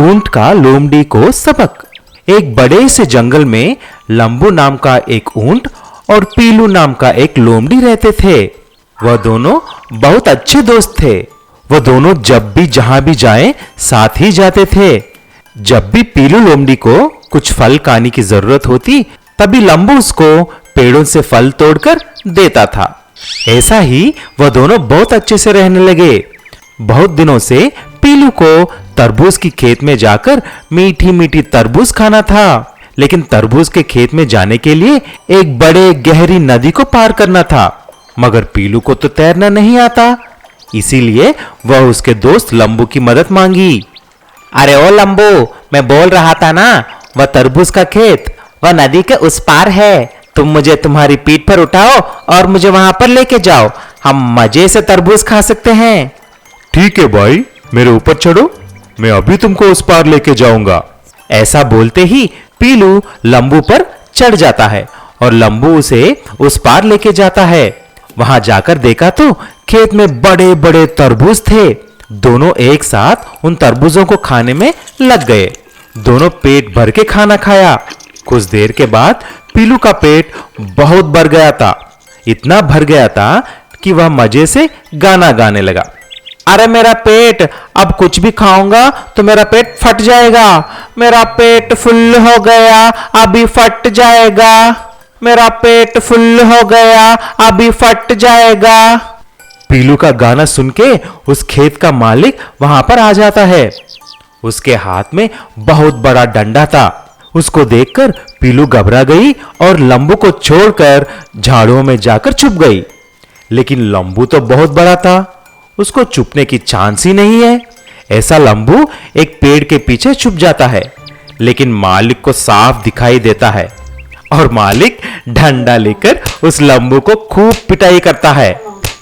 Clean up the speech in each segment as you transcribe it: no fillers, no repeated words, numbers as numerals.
ऊंट का लोमड़ी को सबक। एक बड़े से जंगल में लंबू नाम का एक ऊंट और पीलू नाम का एक लोमड़ी रहते थे। वह दोनों बहुत अच्छे दोस्त थे। वह दोनों जब भी जहां भी जाएं साथ ही जाते थे। जब भी पीलू लोमड़ी को कुछ फल खाने की जरूरत होती तभी लंबू उसको पेड़ों से फल तोड़कर देता था। ऐसा ही वह दोनों बहुत अच्छे से रहने लगे। बहुत दिनों से पीलू को तरबूज की खेत में जाकर मीठी मीठी तरबूज खाना था, लेकिन तरबूज के खेत में जाने के लिए एक बड़े गहरी नदी को पार करना था। मगर पीलू को तो तैरना नहीं आता, इसीलिए वह उसके दोस्त लंबू की मदद मांगी। अरे ओ लंबू, मैं बोल रहा था ना, वह तरबूज का खेत वह नदी के उस पार है। तुम मुझे तुम्हारी पीठ पर उठाओ और मुझे वहां पर लेके जाओ। हम मजे से तरबूज खा सकते हैं। ठीक है भाई, मेरे ऊपर चढ़ो, मैं अभी तुमको उस पार लेके जाऊंगा। ऐसा बोलते ही पीलू लंबू पर चढ़ जाता है और लंबू उसे उस पार लेके जाता है। वहां जाकर देखा तो खेत में बड़े बड़े तरबूज थे। दोनों एक साथ उन तरबूजों को खाने में लग गए। दोनों पेट भर के खाना खाया। कुछ देर के बाद पीलू का पेट बहुत भर गया था। इतना भर गया था कि वह मजे से गाना गाने लगा। अरे मेरा पेट, अब कुछ भी खाऊंगा तो मेरा पेट फट जाएगा। मेरा पेट फुल हो गया, अभी फट जाएगा। मेरा पेट फुल हो गया, अभी फट जाएगा। पीलू का गाना सुन के उस खेत का मालिक वहां पर आ जाता है। उसके हाथ में बहुत बड़ा डंडा था। उसको देखकर पीलू घबरा गई और लंबू को छोड़कर झाड़ियों में जाकर छुप गई। लेकिन लंबू तो बहुत बड़ा था, उसको छुपने की चांस ही नहीं है। ऐसा लंबू एक पेड़ के पीछे छुप जाता है, लेकिन मालिक को साफ दिखाई देता है और मालिक डंडा लेकर उस लंबू को खूब पिटाई करता है।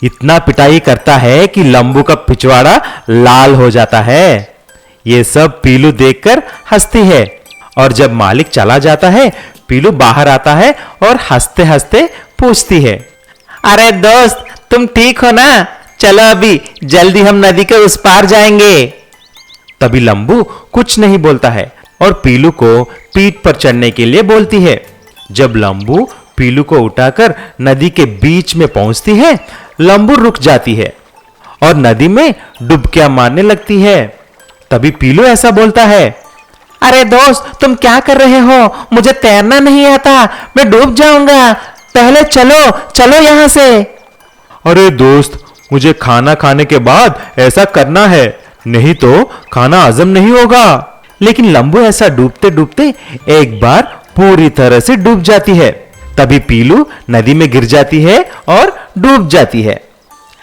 इतना पिटाई करता है कि लंबू का पिछवाड़ा लाल हो जाता है। ये सब पीलू देखकर हंसती है और जब मालिक चला जाता है पीलू बाहर आता है और हंसते हंसते पूछती है, अरे दोस्त, तुम ठीक हो ना? चलो अभी जल्दी हम नदी के उस पार जाएंगे। तभी लंबू कुछ नहीं बोलता है और पीलू को पीठ पर चढ़ने के लिए बोलती है। जब लंबू पीलू को उठाकर नदी के बीच में पहुंचती है, लंबू रुक जाती है और नदी में डुबकियां मारने लगती है। तभी पीलू ऐसा बोलता है, अरे दोस्त, तुम क्या कर रहे हो? मुझे तैरना नहीं आता, मैं डूब जाऊंगा। पहले चलो चलो यहां से। अरे दोस्त, मुझे खाना खाने के बाद ऐसा करना है, नहीं तो खाना हजम नहीं होगा। लेकिन लंबू ऐसा डूबते डूबते एक बार पूरी तरह से डूब जाती है। तभी पीलू नदी में गिर जाती है और डूब जाती है।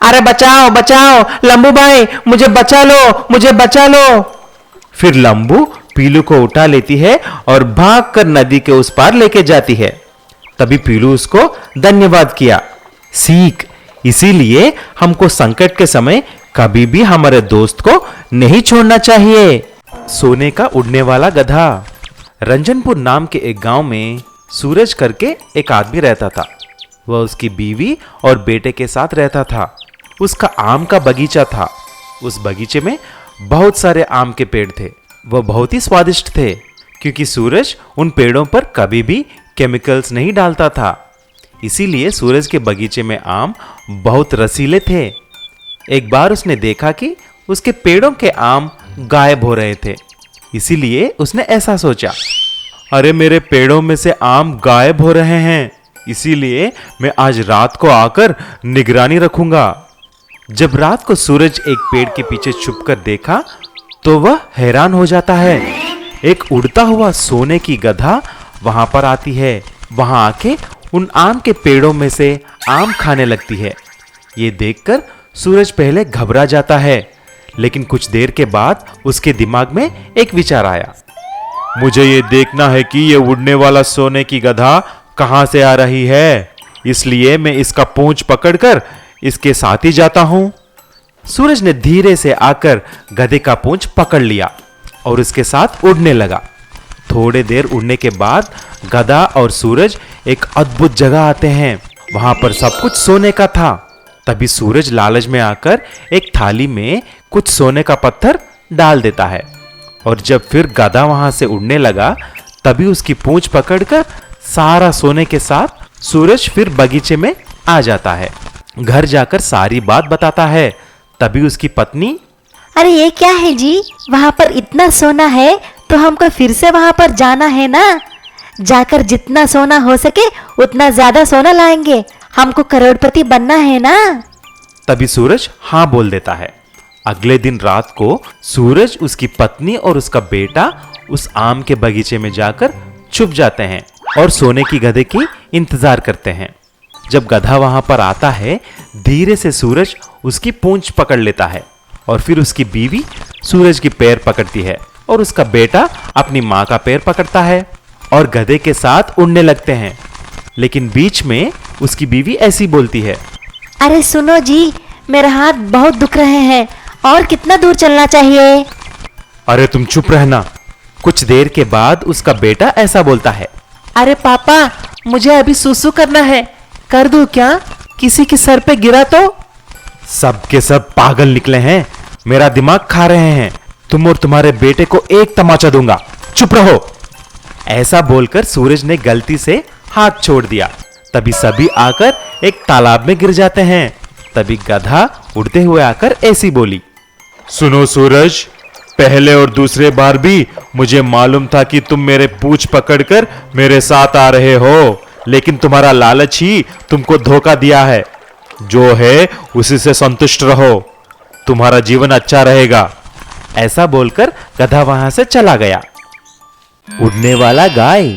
अरे बचाओ बचाओ, लंबू भाई, मुझे बचा लो, मुझे बचा लो। फिर लंबू पीलू को उठा लेती है और भागकर नदी के उस पार लेके जाती है। तभी पीलू उसको धन्यवाद किया। सीख, इसीलिए हमको संकट के समय कभी भी हमारे दोस्त को नहीं छोड़ना चाहिए। सोने का उड़ने वाला गधा। रंजनपुर नाम के एक गांव में सूरज करके एक आदमी रहता था। वह उसकी बीवी और बेटे के साथ रहता था। उसका आम का बगीचा था। उस बगीचे में बहुत सारे आम के पेड़ थे। वह बहुत ही स्वादिष्ट थे, क्योंकि सूरज उन पेड़ों पर कभी भी केमिकल्स नहीं डालता था। इसीलिए सूरज के बगीचे में आम बहुत रसीले थे। एक बार उसने देखा कि उसके पेड़ों के आम गायब हो रहे थे। इसीलिए उसने ऐसा सोचा, अरे मेरे पेड़ों में से आम गायब हो रहे हैं, इसीलिए मैं आज रात को आकर निगरानी रखूंगा। जब रात को सूरज एक पेड़ के पीछे छुपकर देखा तो वह हैरान हो जाता है। एक उड़ता हुआ सोने की गधा वहां पर आती है। वहां आके उन आम के पेड़ों में से आम खाने लगती है। ये देखकर सूरज पहले घबरा जाता है, लेकिन कुछ देर के बाद उसके दिमाग में एक विचार आया। मुझे ये देखना है कि ये उड़ने वाला सोने की गधा कहां से आ रही है, इसलिए मैं इसका पूंछ पकड़कर इसके साथ ही जाता हूं। सूरज ने धीरे से आकर गधे का पूंछ पकड़ लिया और उसके साथ उड़ने लगा। थोड़े देर उड़ने के बाद गधा और सूरज एक अद्भुत जगह आते हैं। वहां पर सब कुछ सोने का था। तभी सूरज लालच में आकर एक थाली में कुछ सोने का पत्थर डाल देता है और जब फिर गधा वहां से उड़ने लगा तभी उसकी पूंछ पकड़कर सारा सोने के साथ सूरज फिर बगीचे में आ जाता है। घर जाकर सारी बात बताता है। तभी उसकी पत्नी, अरे ये क्या है जी, वहाँ पर इतना सोना है तो हमको फिर से वहाँ पर जाना है ना। जाकर जितना सोना हो सके उतना ज्यादा सोना लाएंगे, हमको करोड़पति बनना है ना। तभी सूरज हाँ बोल देता है। अगले दिन रात को सूरज, उसकी पत्नी और उसका बेटा उस आम के बगीचे में जाकर छुप जाते हैं और सोने की गधे की इंतजार करते हैं। जब गधा वहां पर आता है, धीरे से सूरज उसकी पूंछ पकड़ लेता है और फिर उसकी बीवी सूरज की पैर पकड़ती है और उसका बेटा अपनी माँ का पैर पकड़ता है और गधे के साथ उड़ने लगते हैं। लेकिन बीच में उसकी बीवी ऐसी बोलती है, अरे सुनो जी, मेरा हाथ बहुत दुख रहे हैं और कितना दूर चलना चाहिए। अरे तुम चुप रहना। कुछ देर के बाद उसका बेटा ऐसा बोलता है, अरे पापा, मुझे अभी सुसु करना है, कर दूं क्या? किसी के सर पे गिरा तो? सब के सब पागल निकले हैं, मेरा दिमाग खा रहे हैं। तुम और तुम्हारे बेटे को एक तमाचा दूंगा, चुप रहो। ऐसा बोलकर सूरज ने गलती से हाथ छोड़ दिया। तभी सभी आकर एक तालाब में गिर जाते हैं। तभी गधा उड़ते हुए आकर ऐसी बोली, सुनो सूरज, पहले और दूसरे बार भी मुझे मालूम था कि तुम मेरे पूंछ पकड़कर मेरे साथ आ रहे हो, लेकिन तुम्हारा लालच ही तुमको धोखा दिया है। जो है उसी से संतुष्ट रहो, तुम्हारा जीवन अच्छा रहेगा। ऐसा बोलकर गधा वहां से चला गया। उड़ने वाला गाय।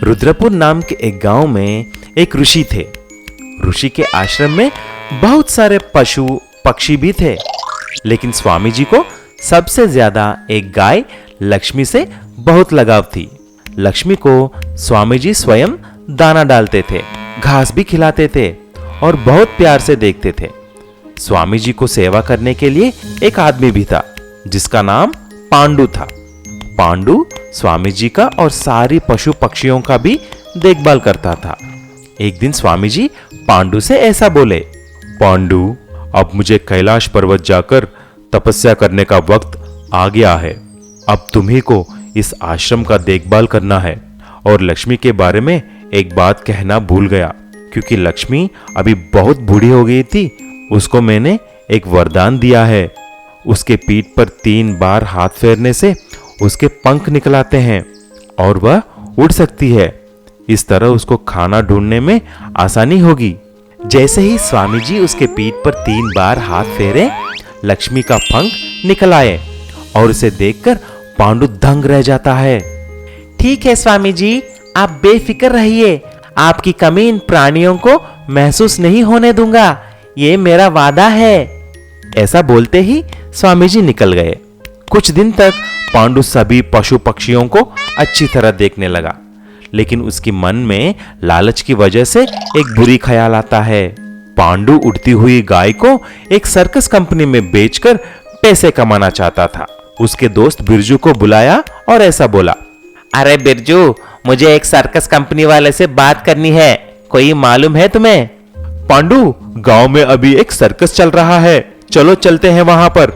रुद्रपुर नाम के एक गांव में एक ऋषि थे। ऋषि के आश्रम में बहुत सारे पशु पक्षी भी थे, लेकिन स्वामी जी को सबसे ज्यादा एक गाय लक्ष्मी से बहुत लगाव थी। लक्ष्मी को स्वामी जी स्वयं दाना डालते थे, घास भी खिलाते थे और बहुत प्यार से देखते थे। स्वामी जी को सेवा करने के लिए एक आदमी भी था जिसका नाम पांडु था। पांडु स्वामी जी का और सारी पशु पक्षियों का भी देखभाल करता था। एक दिन स्वामी जी पांडु से ऐसा बोले, पांडु, अब मुझे कैलाश पर्वत जाकर तपस्या करने का वक्त आ गया है। अब तुम्ही को इस आश्रम का देखभाल करना है। और लक्ष्मी के बारे में एक बात कहना भूल गया, क्योंकि लक्ष्मी अभी बहुत बूढ़ी हो गई थी। उसको मैंने एक वरदान दिया है। उसके पीठ पर 3 बार हाथ फेरने से उसके पंख निकलाते हैं और वह उड़ सकती है। इस तरह उसको खाना ढूंढने में आसानी होगी। जैसे ही स्वामी जी उसके पीठ पर 3 बार हाथ फेरे, लक्ष्मी का पंख निकल आए और उसे देखकर पांडु दंग रह जाता है। ठीक है स्वामी जी, आप बेफिक्र रहिए, आपकी कमी इन प्राणियों को महसूस नहीं होने दूंगा, ये मेरा वादा है। ऐसा बोलते ही स्वामी जी निकल गए। कुछ दिन तक पांडु सभी पशु पक्षियों को अच्छी तरह देखने लगा, लेकिन उसके मन में लालच की वजह से एक बुरी ख्याल आता है। पांडु उड़ती हुई गाय को एक सर्कस कंपनी में बेचकर पैसे कमाना चाहता था। उसके दोस्त बिरजू को बुलाया और ऐसा बोला, अरे बिरजू, मुझे एक सर्कस कंपनी वाले से बात करनी है, कोई मालूम है तुम्हें? पांडु, गांव में अभी एक सर्कस चल रहा है, चलो चलते हैं वहां पर।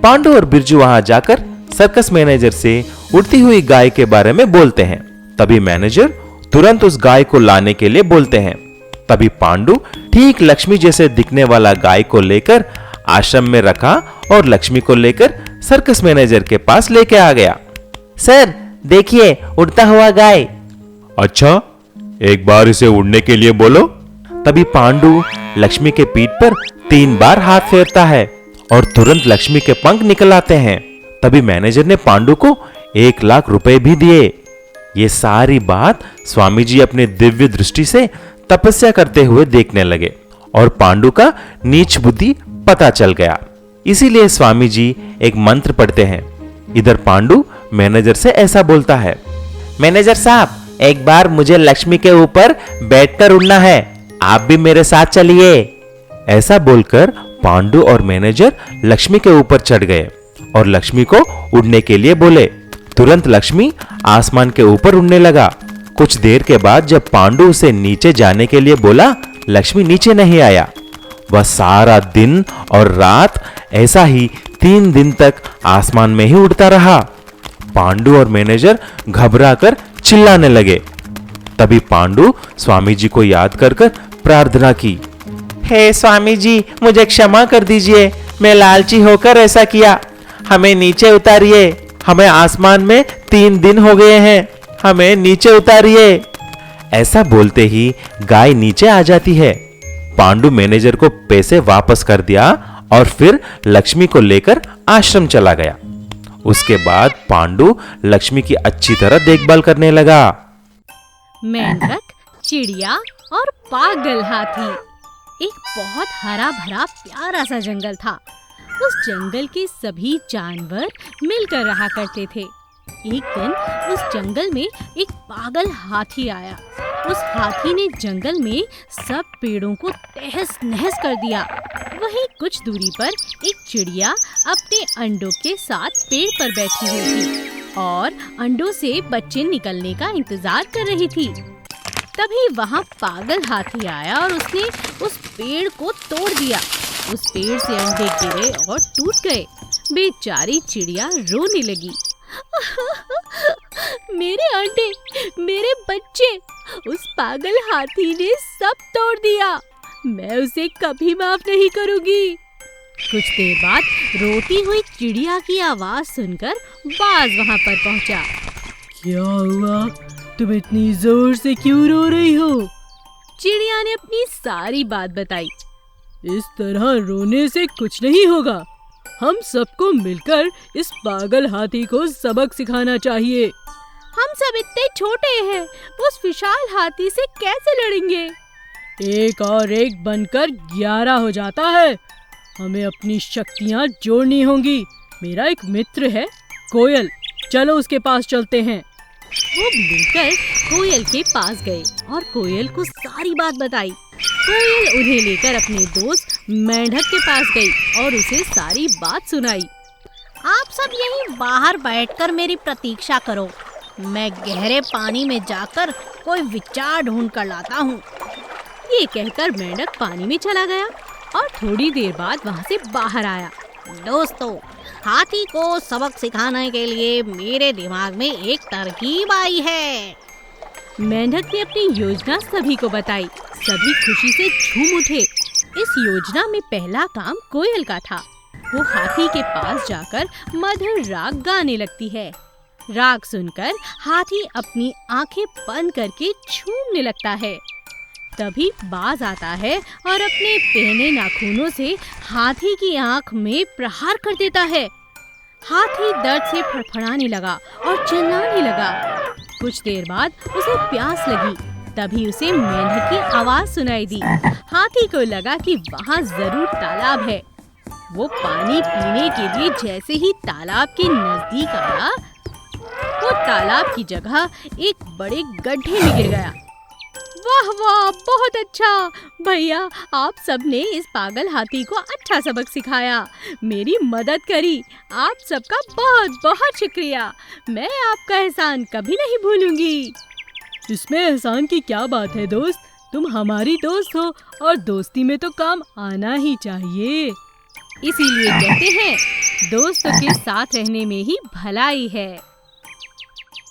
पांडु और बिरजू वहां जाकर सर्कस मैनेजर से उड़ती हुई गाय के बारे में बोलते हैं। तभी मैनेजर तुरंत उस गाय को लाने के लिए बोलते हैं। तभी पांडु ठीक लक्ष्मी जैसे दिखने वाला गाय को लेकर आश्रम में रखा और लक्ष्मी को लेकर सर्कस मैनेजर के पास लेके आ गया। सर देखिए, उड़ता हुआ गाय। अच्छा, एक बार इसे उड़ने के लिए बोलो। तभी पांडु लक्ष्मी के पीठ पर 3 बार हाथ फेरता है और तुरंत लक्ष्मी के पंख निकल आते हैं। तभी मैनेजर ने पांडु को 1 लाख रुपए भी दिए। ये सारी बात स्वामी जी अपने दिव्य दृष्टि से तपस्या करते हुए देखने लगे और पांडु का नीच बुद्धि पता चल गया। इसीलिए स्वामी जी एक मंत्र पढ़ते हैं। इधर पांडु मैनेजर से ऐसा बोलता है, मैनेजर साहब, एक बार मुझे लक्ष्मी के ऊपर बैठकर उड़ना है, आप भी मेरे साथ चलिए। ऐसा बोलकर पांडु और मैनेजर लक्ष्मी के ऊपर चढ़ गए और लक्ष्मी को उड़ने के लिए बोले। तुरंत लक्ष्मी आसमान के ऊपर उड़ने लगा। कुछ देर के बाद जब पांडु उसे नीचे जाने के लिए बोला, लक्ष्मी नीचे नहीं आया। वह सारा दिन और रात ऐसा ही 3 दिन तक आसमान में ही उड़ता रहा। पांडु और मैनेजर घबराकर चिल्लाने लगे। तभी पांडु स्वामी जी को याद कर कर प्रार्थना की। हे स्वामी जी, मुझे क्षमा कर दीजिए, मैं लालची होकर ऐसा किया। हमें नीचे उतारिए, हमें आसमान में 3 दिन हो गए हैं, हमें नीचे उतारिए। ऐसा बोलते ही गाय नीचे आ जाती है। पांडु मैनेजर को पैसे वापस कर दिया और फिर लक्ष्मी को लेकर आश्रम चला गया। उसके बाद पांडु लक्ष्मी की अच्छी तरह देखभाल करने लगा। मेंढक, चिड़िया और पागल हाथी। एक बहुत हरा भरा प्यारा सा जंगल था। उस जंगल के सभी जानवर मिलकर रहा करते थे। एक दिन उस जंगल में एक पागल हाथी आया। उस हाथी ने जंगल में सब पेड़ों को तहस नहस कर दिया। वहीं कुछ दूरी पर एक चिड़िया अपने अंडों के साथ पेड़ पर बैठी हुई थी और अंडों से बच्चे निकलने का इंतजार कर रही थी। तभी वहाँ पागल हाथी आया और उसने उस पेड़ को तोड़ दिया। उस पेड़ से अंडे गिरे और टूट गए। बेचारी चिड़िया रोने लगी। मेरे अंडे, मेरे बच्चे, उस पागल हाथी ने सब तोड़ दिया। मैं उसे कभी माफ नहीं करूंगी। कुछ देर बाद रोती हुई चिड़िया की आवाज सुनकर बाज वहाँ पर पहुँचा। क्या हुआ? तुम इतनी जोर से क्यों रो रही हो? चिड़िया ने अपनी सारी बात बताई। इस तरह रोने से कुछ नहीं होगा। हम सबको मिलकर इस पागल हाथी को सबक सिखाना चाहिए। हम सब इतने छोटे हैं, उस विशाल हाथी से कैसे लड़ेंगे? एक और एक बनकर 11 हो जाता है। हमें अपनी शक्तियाँ जोड़नी होंगी। मेरा एक मित्र है कोयल, चलो उसके पास चलते हैं। वो मिलकर कोयल के पास गए और कोयल को सारी बात बताई। कोयल उन्हें लेकर अपने दोस्त मेंढक के पास गई और उसे सारी बात सुनाई। आप सब यहीं बाहर बैठकर मेरी प्रतीक्षा करो। मैं गहरे पानी में जाकर कोई विचार ढूंढ कर लाता हूँ। ये कहकर मेंढक पानी में चला गया और थोड़ी देर बाद वहाँ से बाहर आया। दोस्तों, हाथी को सबक सिखाने के लिए मेरे दिमाग में एक तरकीब आई है। मेंढक ने अपनी योजना सभी को बताई। सभी खुशी से झूम उठे। इस योजना में पहला काम कोयल का था। वो हाथी के पास जाकर मधुर राग गाने लगती है। राग सुनकर हाथी अपनी आंखें बंद करके झूमने लगता है। तभी बाज आता है और अपने पहने नाखूनों से हाथी की आंख में प्रहार कर देता है। हाथी दर्द से फड़फड़ाने लगा और चिल्लाने लगा। कुछ देर बाद उसे प्यास लगी। तभी उसे मेंढक की आवाज सुनाई दी। हाथी को लगा कि वहाँ जरूर तालाब है। वो पानी पीने के लिए जैसे ही तालाब के नजदीक आया, वो तालाब की जगह एक बड़े गड्ढे में गिर गया। वाह वाह, बहुत अच्छा भैया, आप सबने इस पागल हाथी को अच्छा सबक सिखाया, मेरी मदद करी। आप सबका बहुत बहुत शुक्रिया। मैं आपका एहसान कभी नहीं भूलूंगी। इसमें एहसान की क्या बात है दोस्त, तुम हमारी दोस्त हो और दोस्ती में तो काम आना ही चाहिए। इसीलिए कहते हैं दोस्तों के साथ रहने में ही भलाई है।